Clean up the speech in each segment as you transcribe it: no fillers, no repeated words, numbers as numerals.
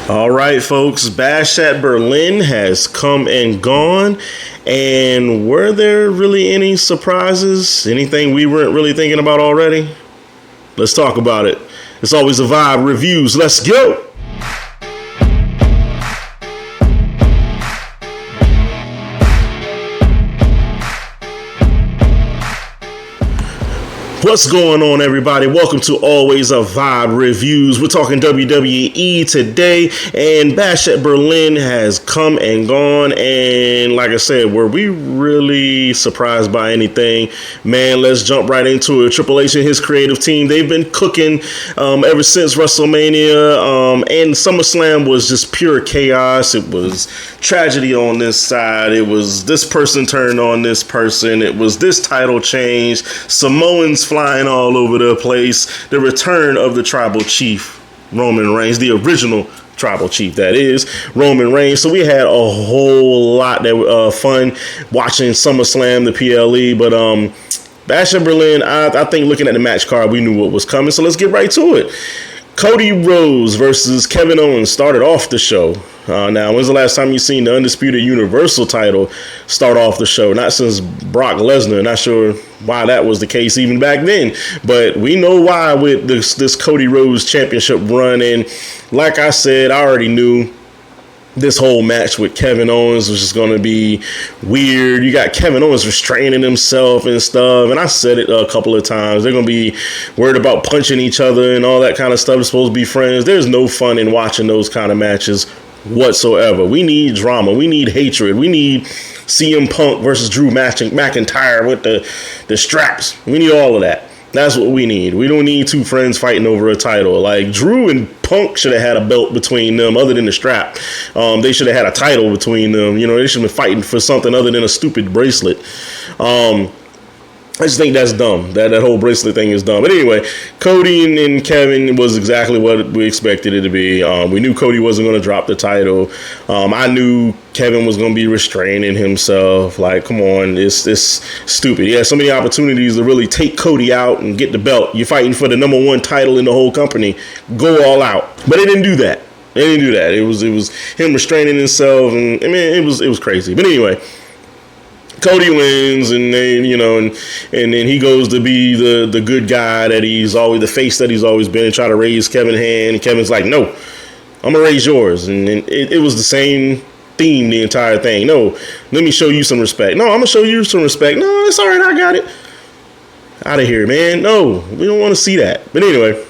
All right, folks, Bash at Berlin has come and gone. And were there really any surprises? Anything we weren't really thinking about already? Let's talk about it. It's always a vibe reviews. Let's go. What's going on, everybody? Welcome to Always a Vibe Reviews. We're talking WWE today, and Bash at Berlin has come and gone. And like I said, were we really surprised by anything? Man, let's jump right into it. Triple H and his creative team, they've been cooking ever since WrestleMania, and SummerSlam was just pure chaos. It was tragedy on this side. It was this person turned on this person. It was this title change. Samoans flying all over the place. The return of the tribal chief, Roman Reigns, the original tribal chief, that is, Roman Reigns. So we had a whole lot of fun watching SummerSlam, the PLE. But Bash in Berlin, I think looking at the match card, we knew what was coming. So let's get right to it. Cody Rhodes versus Kevin Owens started off the show. Now, when's the last time you seen the Undisputed Universal title start off the show? Not since Brock Lesnar. Not sure why that was the case even back then. But we know why with this Cody Rhodes championship run. And like I said, I already knew this whole match with Kevin Owens was just going to be weird. You got Kevin Owens restraining himself and stuff. And I said it a couple of times. They're going to be worried about punching each other and all that kind of stuff. They're supposed to be friends. There's no fun in watching those kind of matches whatsoever. We need drama. We need hatred. We need CM Punk versus Drew McIntyre with the straps. We need all of that. That's what we need. We don't need two friends fighting over a title. Like, Drew and Punk should have had a belt between them other than the strap. They should have had a title between them. You know, they should have been fighting for something other than a stupid bracelet. I just think that's dumb. That whole bracelet thing is dumb. But anyway, Cody and Kevin was exactly what we expected it to be. We knew Cody wasn't going to drop the title. I knew Kevin was going to be restraining himself. Like, come on, it's stupid. He had so many opportunities to really take Cody out and get the belt. You're fighting for the #1 title in the whole company. Go all out. But they didn't do that. It was him restraining himself, and I mean, it was crazy. But anyway, Cody wins, and then, you know, and then he goes to be the good guy that he's always, the face that he's always been, and try to raise Kevin's hand. And Kevin's like, no, I'm gonna raise yours. And it was the same theme the entire thing. No, let me show you some respect. No, I'm gonna show you some respect. No, it's all right, I got it. Out of here, man. No, we don't want to see that. But anyway.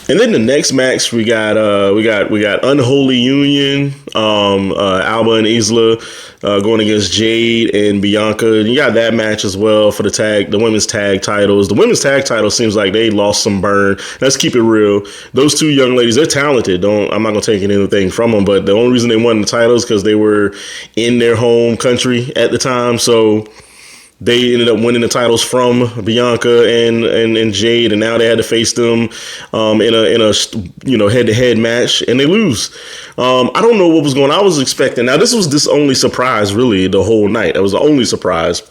And then the next match, we got Unholy Union, Alba and Isla going against Jade and Bianca. And you got that match as well for the women's tag titles. The women's tag title seems like they lost some burn. Let's keep it real. Those two young ladies, they're talented. I'm not gonna take anything from them, but the only reason they won the titles because they were in their home country at the time. So they ended up winning the titles from Bianca and Jade, and now they had to face them in a head-to-head match, and they lose. I don't know what was going on. I was expecting. Now, this was the only surprise, really, the whole night. That was the only surprise.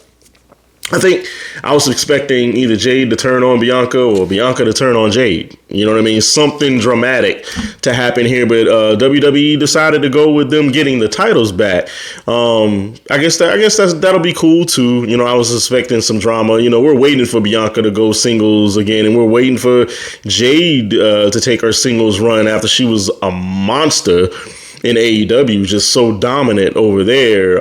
I think I was expecting either Jade to turn on Bianca or Bianca to turn on Jade. You know what I mean? Something dramatic to happen here, but WWE decided to go with them getting the titles back. I guess that'll be cool too. You know, I was expecting some drama. You know, we're waiting for Bianca to go singles again, and we're waiting for Jade to take her singles run after she was a monster in AEW, just so dominant over there.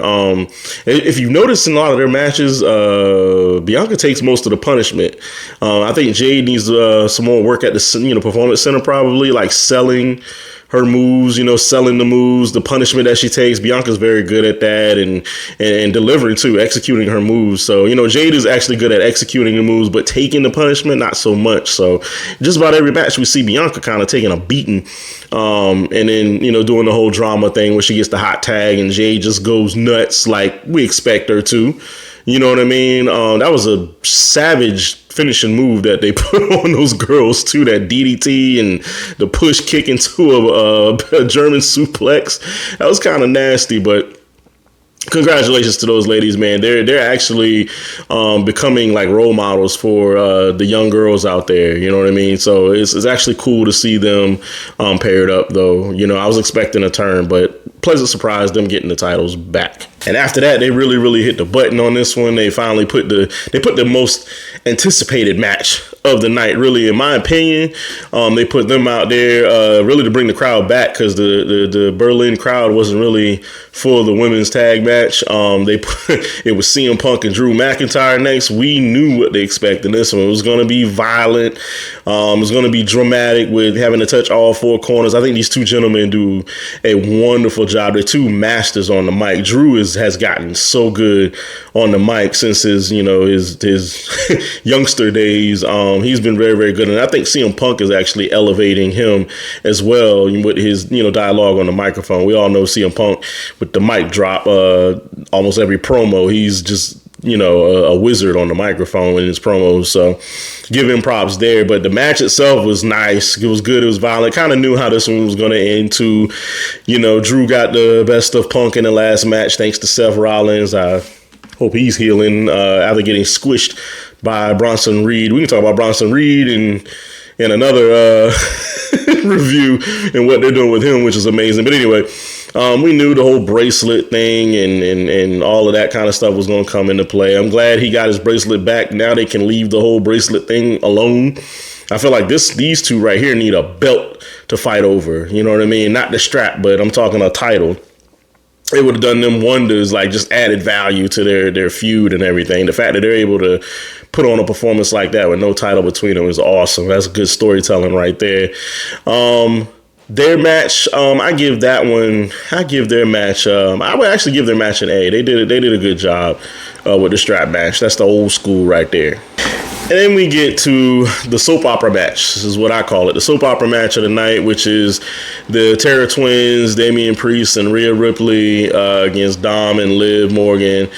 If you've noticed in a lot of their matches, Bianca takes most of the punishment. I think Jade needs some more work at the Performance Center, probably, like selling her moves, selling the moves, the punishment that she takes. Bianca's very good at that and delivering too, executing her moves. So, Jade is actually good at executing the moves, but taking the punishment, not so much. So just about every match we see Bianca kind of taking a beating, and then, doing the whole drama thing where she gets the hot tag and Jade just goes nuts like we expect her to. You know what I mean? That was a savage finishing move that they put on those girls too, that DDT and the push kick into a German suplex. That was kind of nasty, but Congratulations to those ladies, man. They're actually becoming like role models for the young girls out there. You know what I mean? So it's actually cool to see them paired up, though. You know, I was expecting a turn, but pleasant surprise them getting the titles back. And after that, they really hit the button on this one. They finally put the most anticipated match of the night. Really, in my opinion, they put them out there really to bring the crowd back, because the Berlin crowd wasn't really for the women's tag match. It was CM Punk and Drew McIntyre next. We knew what they expected. This one, it was going to be violent. It was going to be dramatic with having to touch all four corners. I think these two gentlemen do a wonderful job. They're two masters on the mic. Drew has gotten so good on the mic since his youngster days. He's been very good, and I think CM Punk is actually elevating him as well with his dialogue on the microphone. We all know CM Punk with the mic drop almost every promo. He's just a wizard on the microphone in his promos, so give him props there. But the match itself was nice. It was good. It was violent. Kind of knew how this one was going to end too. Drew got the best of Punk in the last match thanks to Seth Rollins. I hope he's healing after getting squished by Bronson Reed. We can talk about Bronson Reed in another review and what they're doing with him, which is amazing. But anyway, we knew the whole bracelet thing and all of that kind of stuff was going to come into play. I'm glad he got his bracelet back. Now they can leave the whole bracelet thing alone. I feel like these two right here need a belt to fight over. You know what I mean? Not the strap, but I'm talking a title. It would have done them wonders, like just added value to their feud and everything. The fact that they're able to put on a performance like that with no title between them is awesome. That's good storytelling right there. Their match, I give their match, I would actually give their match an A. They did a good job with the strap match. That's the old school right there. And then we get to the soap opera match. This is what I call it. The soap opera match of the night, which is the Terror Twins, Damian Priest and Rhea Ripley against Dom and Liv Morgan.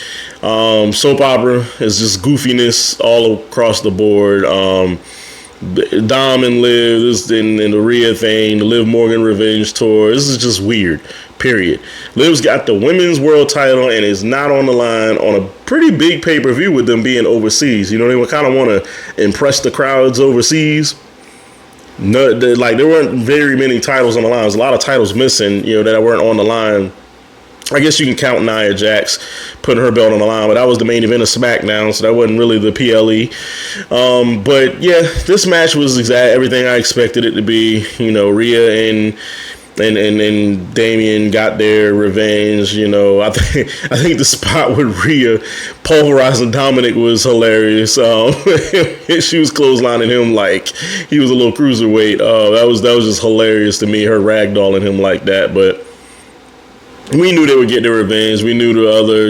Soap opera is just goofiness all across the board. Dom and Liv, and the Rhea thing, the Liv Morgan Revenge Tour. This is just weird, period. Liv's got the women's world title and is not on the line on a pretty big pay-per-view with them being overseas. They kind of want to impress the crowds overseas. No, there weren't very many titles on the line. There's a lot of titles missing, that weren't on the line. I guess you can count Nia Jax putting her belt on the line, but that was the main event of SmackDown, so that wasn't really the PLE. But yeah, this match was everything I expected it to be. Rhea and Damian got their revenge. I think the spot with Rhea pulverizing Dominic was hilarious. She was clotheslining him like he was a little cruiserweight. That was just hilarious to me, her ragdolling him like that. But we knew they would get their revenge. We knew the other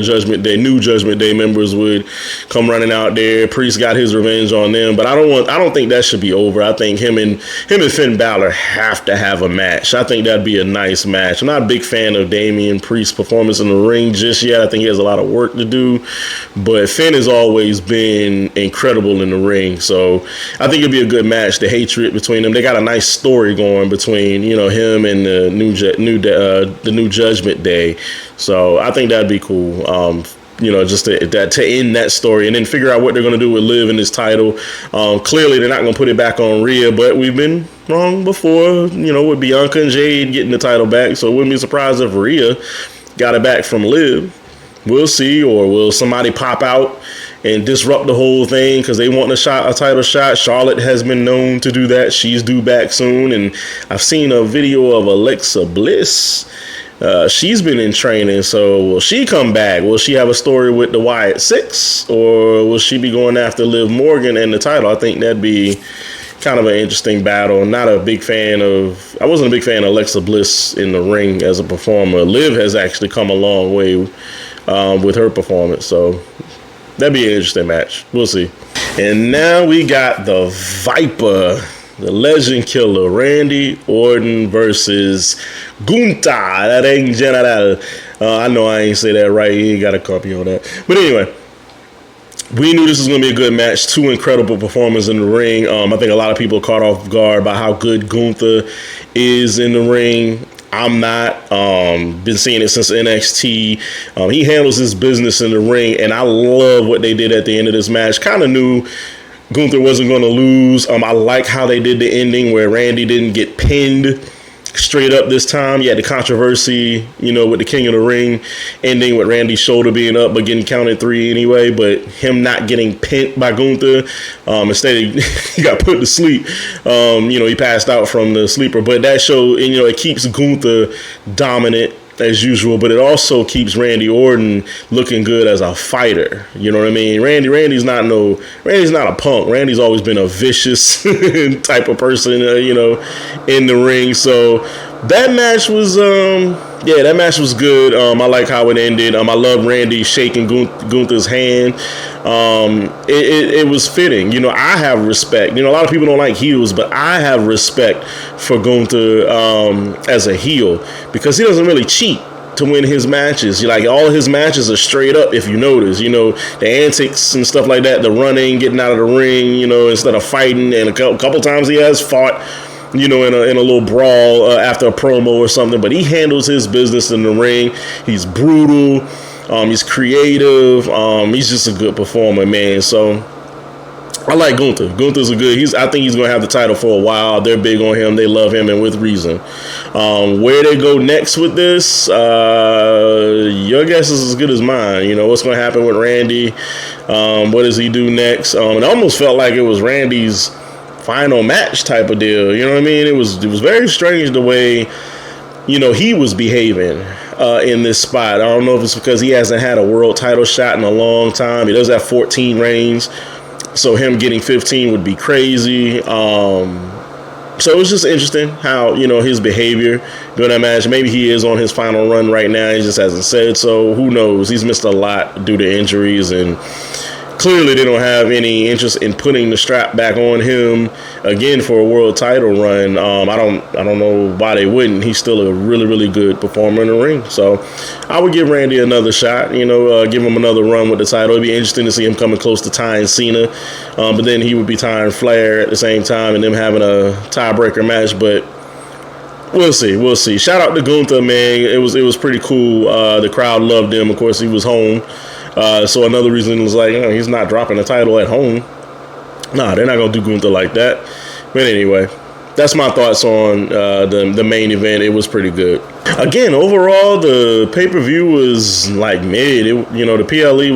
new Judgment Day members would come running out there. Priest got his revenge on them, but I don't think that should be over. I think him and Finn Balor have to have a match. I think that'd be a nice match. I'm not a big fan of Damian Priest's performance in the ring just yet. I think he has a lot of work to do, but Finn has always been incredible in the ring. So I think it'd be a good match. The hatred between them, they got a nice story going between him and the new Judgment Day. So I think that'd be cool. Just to end that story and then figure out what they're going to do with Liv in this title. Clearly, they're not going to put it back on Rhea, but we've been wrong before, with Bianca and Jade getting the title back. So it wouldn't be surprised if Rhea got it back from Liv. We'll see. Or will somebody pop out and disrupt the whole thing because they want a title shot? Charlotte has been known to do that. She's due back soon. And I've seen a video of Alexa Bliss. She's been in training, so will she come back? Will she have a story with the Wyatt Six, or will she be going after Liv Morgan and the title? I think that'd be kind of an interesting battle. I wasn't a big fan of Alexa Bliss in the ring as a performer. Liv has actually come a long way with her performance, so that'd be an interesting match. We'll see. And now we got the Viper, the Legend Killer, Randy Orton versus Gunther. That ain't General. I know I ain't say that right. You ain't got a copy on that. But anyway, we knew this was going to be a good match. Two incredible performers in the ring. I think a lot of people caught off guard by how good Gunther is in the ring. I'm not. Been seeing it since NXT. He handles his business in the ring, and I love what they did at the end of this match. Kind of knew Gunther wasn't going to lose. I like how they did the ending where Randy didn't get pinned straight up this time. You had the controversy, with the King of the Ring ending with Randy's shoulder being up but getting counted 3 anyway, but him not getting pinned by Gunther. Instead, he got put to sleep. He passed out from the sleeper, but that show, it keeps Gunther dominant as usual, but it also keeps Randy Orton looking good as a fighter. You know what I mean? Randy's not a punk. Randy's always been a vicious type of person, in the ring. So that match was, that match was good. I like how it ended. I love Randy shaking Gunther's hand. It was fitting. I have respect. A lot of people don't like heels, but I have respect for Gunther as a heel because he doesn't really cheat to win his matches. Like, all his matches are straight up, if you notice. The antics and stuff like that, the running, getting out of the ring, instead of fighting. And a couple times he has fought, in a little brawl after a promo or something, but he handles his business in the ring. He's brutal. He's creative. He's just a good performer, man. So I like Gunther. Gunther's I think he's going to have the title for a while. They're big on him. They love him, and with reason. Where they go next with this, your guess is as good as mine. What's going to happen with Randy? What does he do next? It almost felt like it was Randy's final match type of deal. You know what I mean? It was very strange the way, he was behaving in this spot. I don't know if it's because he hasn't had a world title shot in a long time. He does have 14 reigns, so him getting 15 would be crazy. So it was just interesting how, his behavior during that match. Maybe he is on his final run right now. He just hasn't said so. Who knows? He's missed a lot due to injuries, and clearly they don't have any interest in putting the strap back on him again for a world title run. I don't know why they wouldn't. He's still a really, really good performer in the ring. So I would give Randy another shot, give him another run with the title. It'd be interesting to see him coming close to tying Cena. But then he would be tying Flair at the same time and them having a tiebreaker match. But we'll see. Shout out to Gunther, man. It was pretty cool. The crowd loved him. Of course, he was home. So another reason was like, he's not dropping the title at home. Nah, they're not going to do Gunther like that. But anyway, that's my thoughts on the main event. It was pretty good. Again, overall, the pay-per-view was like mid. The PLE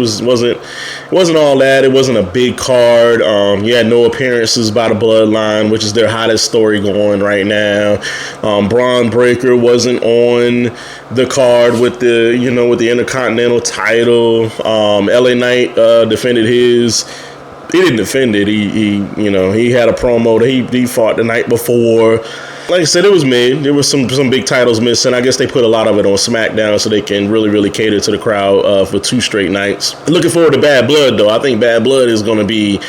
wasn't all that. It wasn't a big card. You had no appearances by the Bloodline, which is their hottest story going right now. Braun Breaker wasn't on the card with the Intercontinental title. LA Knight defended his. He didn't defend it. He had a promo that he fought the night before. Like I said, it was mid. There was some big titles missing. I guess they put a lot of it on SmackDown so they can really, really cater to the crowd for 2 straight nights. Looking forward to Bad Blood, though. I think Bad Blood is going to be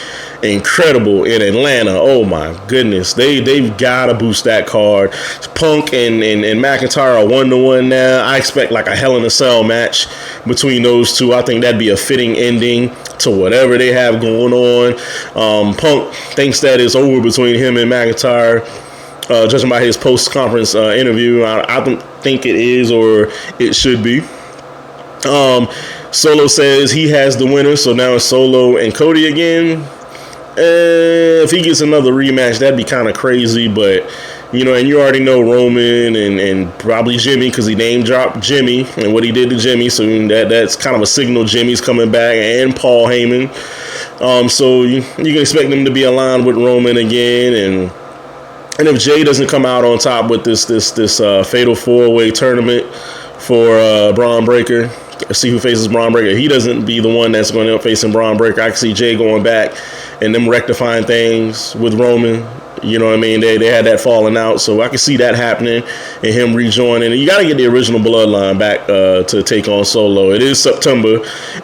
incredible in Atlanta. Oh, my goodness. They've got to boost that card. Punk and McIntyre are 1-1 now. I expect like a Hell in a Cell match between those two. I think that'd be a fitting ending to whatever they have going on. Punk thinks that it's over between him and McIntyre. Judging by his post-conference interview, I don't think it is, or it should be. Solo says he has the winner, so now it's Solo and Cody again. If he gets another rematch, that'd be kind of crazy, but and you already know Roman and probably Jimmy, because he name dropped Jimmy and what he did to Jimmy, so that's kind of a signal Jimmy's coming back, and Paul Heyman. So you can expect them to be aligned with Roman again, and if Jay doesn't come out on top with this fatal 4-way tournament for Braun Breaker, see who faces Braun Breaker. He doesn't be the one that's going to end up facing Braun Breaker. I can see Jay going back and them rectifying things with Roman. You know what I mean? They had that falling out, so I can see that happening and him rejoining. And you got to get the original Bloodline back to take on Solo. It is September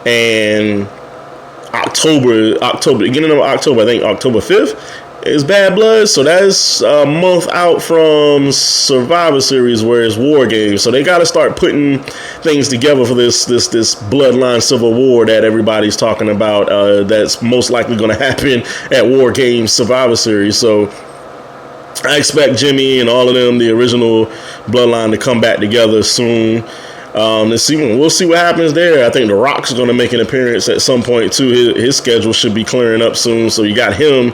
and October, beginning of October. I think October 5th. Is Bad Blood, so that's a month out from Survivor Series, where it's War Games. So they got to start putting things together for this Bloodline Civil War that everybody's talking about. That's most likely going to happen at War Games Survivor Series. So I expect Jimmy and all of them, the original bloodline, to come back together soon. We'll see what happens there. I think The Rock's going to make an appearance at some point too. His schedule should be clearing up soon, so you got him.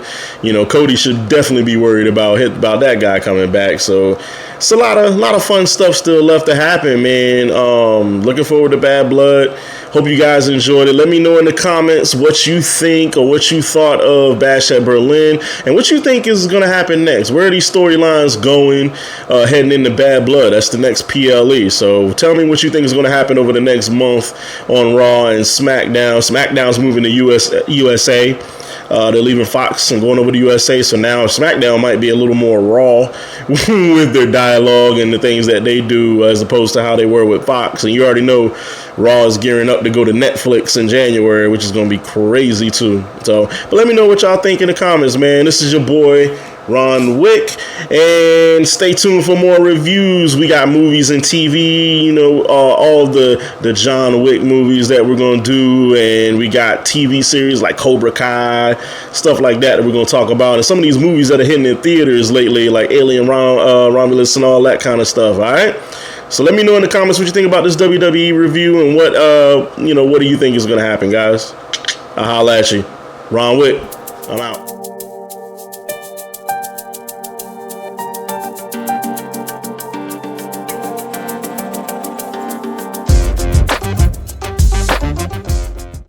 Cody should definitely be worried about that guy coming back. So it's a lot of fun stuff still left to happen, man. Looking forward to Bad Blood. Hope you guys enjoyed it. Let me know in the comments what you think or what you thought of Bash at Berlin and what you think is going to happen next. Where are these storylines going heading into Bad Blood? That's the next PLE. So tell me what you think is going to happen over the next month on Raw and SmackDown. SmackDown's moving to USA. They're leaving Fox and going over to USA. So now SmackDown might be a little more raw with their dialogue and the things that they do as opposed to how they were with Fox. And you already know Raw is gearing up to go to Netflix in January, which is going to be crazy too. But let me know what y'all think in the comments, man. This is your boy, Ron Wick, and stay tuned for more reviews. We got movies and TV, all the John Wick movies that we're going to do, and we got TV series like Cobra Kai, stuff like that we're going to talk about, and some of these movies that are hitting in theaters lately, like Alien Romulus and all that kind of stuff, all right? So let me know in the comments what you think about this WWE review and what do you think is going to happen, guys? I'll holla at you. Ron Wick, I'm out.